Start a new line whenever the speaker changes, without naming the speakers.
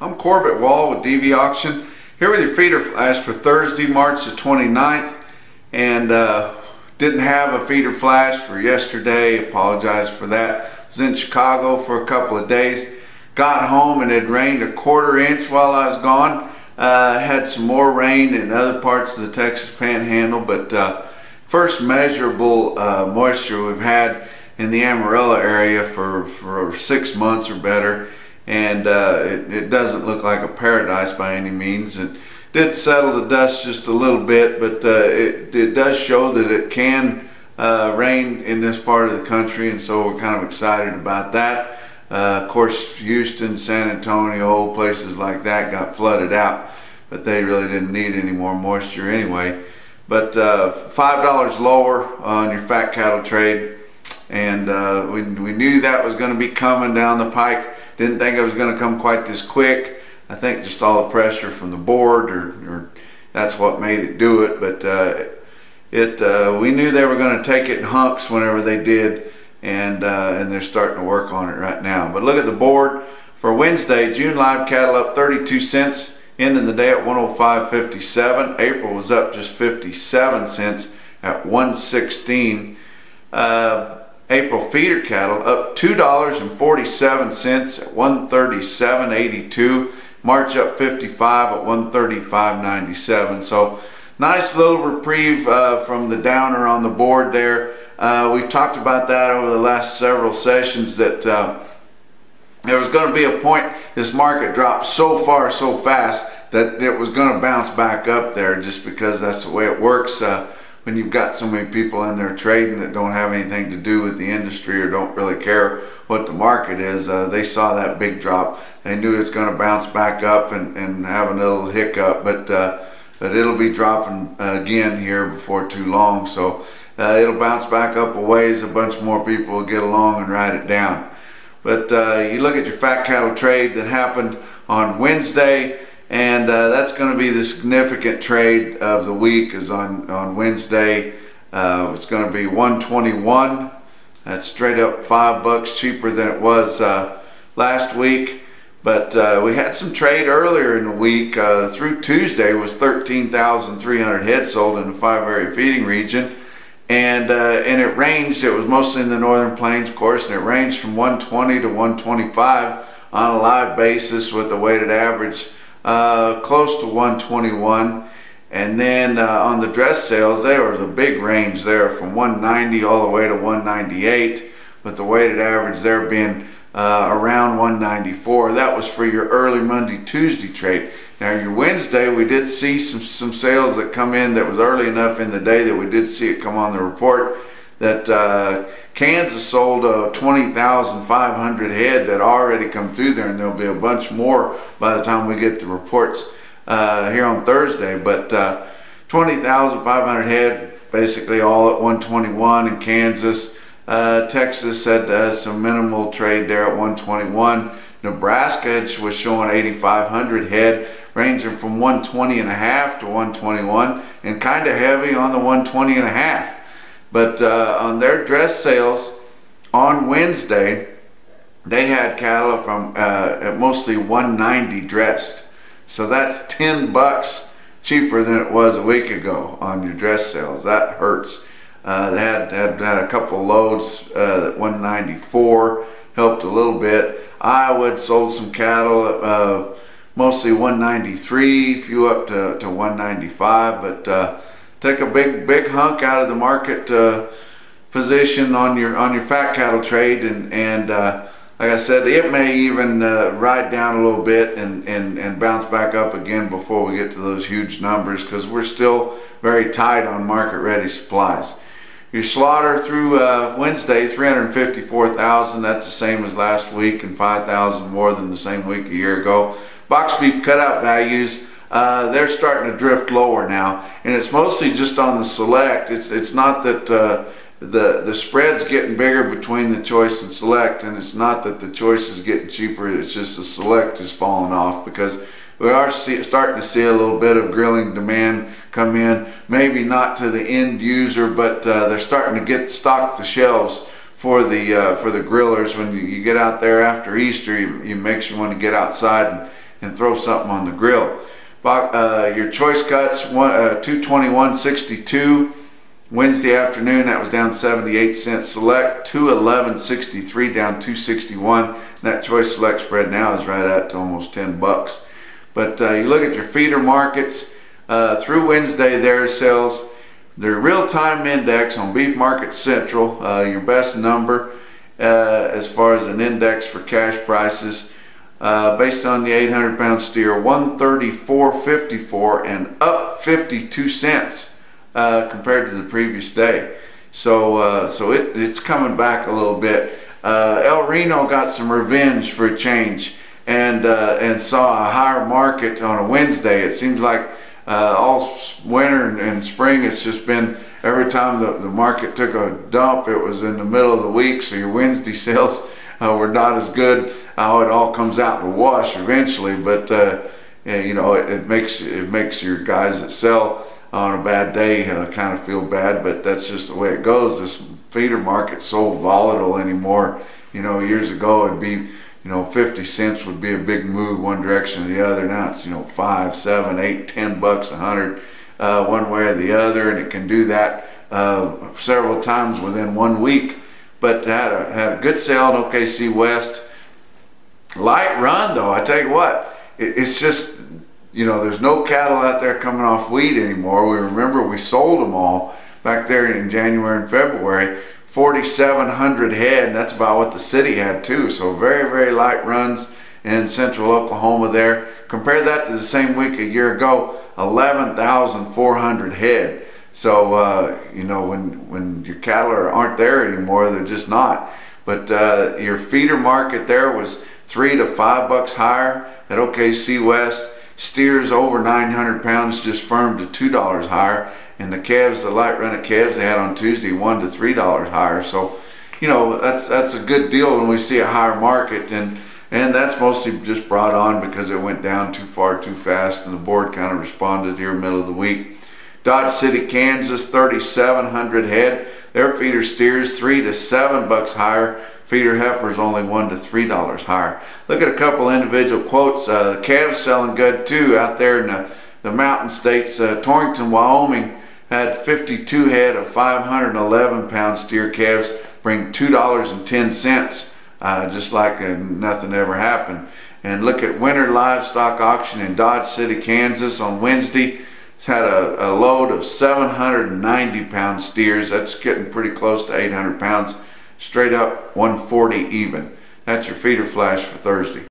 I'm Corbett Wall with DV Auction, here with your feeder flash for Thursday, March the 29th, and didn't have a feeder flash for yesterday. Apologize for that. Was in Chicago for a couple of days. Got home and it rained a quarter inch while I was gone. Had some more rain in other parts of the Texas Panhandle, but first measurable moisture we've had in the Amarillo area for 6 months or better. And it doesn't look like a paradise by any means. It did settle the dust just a little bit, but it does show that it can rain in this part of the country, and so we're kind of excited about that. Of course, Houston, San Antonio, places like that got flooded out, but they really didn't need any more moisture anyway. But $5 lower on your fat cattle trade, and we knew that was going to be coming down the pike. Didn't think it was going to come quite this quick. I think just all the pressure from the board, or that's what made it do it. But we knew they were going to take it in hunks whenever they did, and they're starting to work on it right now. But look at the board for Wednesday. June live cattle up 32 cents, ending the day at 105.57. April was up just 57 cents at 116. April feeder cattle up $2.47 at 137.82. March up 55 at 135.97. So nice little reprieve from the downer on the board there. We've talked about that over the last several sessions, that there was going to be a point this market dropped so far so fast that it was going to bounce back up there, just because that's the way it works. When you've got so many people in there trading that don't have anything to do with the industry or don't really care what the market is, they saw that big drop. They knew it's going to bounce back up and have a little hiccup, but it'll be dropping again here before too long. So it'll bounce back up a ways. A bunch more people will get along and ride it down. But you look at your fat cattle trade that happened on Wednesday, and that's going to be the significant trade of the week. Is on Wednesday. It's going to be 121. That's straight up $5 cheaper than it was last week. But we had some trade earlier in the week. Through Tuesday was 13,300 head sold in the 5-area feeding region, and it ranged. It was mostly in the northern plains, of course, and it ranged from 120 to 125 on a live basis, with a weighted average close to 121. And then on the dress sales, there was a big range there from 190 all the way to 198, with the weighted average there being around 194. That was for your early Monday, Tuesday trade. Now your Wednesday, we did see some sales that come in that was early enough in the day that we did see it come on the report, that Kansas sold 20,500 head that already come through there, and there'll be a bunch more by the time we get the reports here on Thursday. But 20,500 head, basically all at 121 in Kansas. Texas had some minimal trade there at 121. Nebraska was showing 8,500 head, ranging from 120.5 to 121, and kind of heavy on the 120.5. But on their dress sales on Wednesday, they had cattle from mostly 190 dressed. So that's $10 cheaper than it was a week ago on your dress sales. That hurts. They had a couple of loads at 194, helped a little bit. Iowa had sold some cattle, mostly 193, few up to 195, but take a big hunk out of the market position on your fat cattle trade, and like I said, it may even ride down a little bit and bounce back up again before we get to those huge numbers, because we're still very tight on market ready supplies. Your slaughter through Wednesday, 354,000. That's the same as last week, and 5,000 more than the same week a year ago. Box beef cutout values, they're starting to drift lower now, and it's mostly just on the select. It's not that the spread's getting bigger between the choice and select, and it's not that the choice is getting cheaper. It's just the select is falling off, because we are starting to see a little bit of grilling demand come in. Maybe not to the end user, but they're starting to stock the shelves for the grillers. When you get out there after Easter, you makes you want to get outside and throw something on the grill. Your choice cuts, 221.62. Wednesday afternoon, that was down 78 cents. Select 211.63, down 261. And that choice select spread now is right at almost 10 bucks. But you look at your feeder markets through Wednesday, their sales, their real-time index on Beef Market Central, your best number as far as an index for cash prices, based on the 800-pound steer, 134.54 and up 52 cents. Compared to the previous day. So it's coming back a little bit. El Reno got some revenge for a change and saw a higher market on a Wednesday. It seems like all winter and spring, it's just been every time the market took a dump, it was in the middle of the week, so your Wednesday sales were not as good. It all comes out in the wash eventually, but you know, it makes your guys that sell on a bad day kind of feel bad, but that's just the way it goes. This feeder market's so volatile anymore. You know, years ago it'd be, you know, 50 cents would be a big move one direction or the other. Now it's, you know, 5, 7, 8, 10 bucks, 100 one way or the other, and it can do that several times within 1 week. But had a good sale at OKC West. Light run though, I tell you what, it's just, you know, there's no cattle out there coming off wheat anymore. We remember we sold them all back there in January and February, 4,700 head, and that's about what the city had too. So very, very light runs in central Oklahoma there. Compare that to the same week a year ago, 11,400 head. So, you know, when your cattle aren't there anymore, they're just not. But your feeder market there was 3 to 5 bucks higher at OKC West. Steers over 900 pounds just firmed to $2 higher, and the calves, the light run of calves they had on Tuesday, $1 to $3 higher. So, you know, that's a good deal when we see a higher market, and that's mostly just brought on because it went down too far too fast, and the board kind of responded here middle of the week. Dodge City, Kansas, 3,700 head. Their feeder steers 3 to 7 bucks higher. Feeder heifers only $1 to $3 higher. Look at a couple individual quotes. The calves selling good too out there in the mountain states. Torrington, Wyoming had 52 head of 511 pound steer calves, bring $2.10, just like nothing ever happened. And look at winter livestock auction in Dodge City, Kansas on Wednesday. It's had a load of 790 pound steers. That's getting pretty close to 800 pounds. Straight up 140 even. That's your feeder flash for Thursday.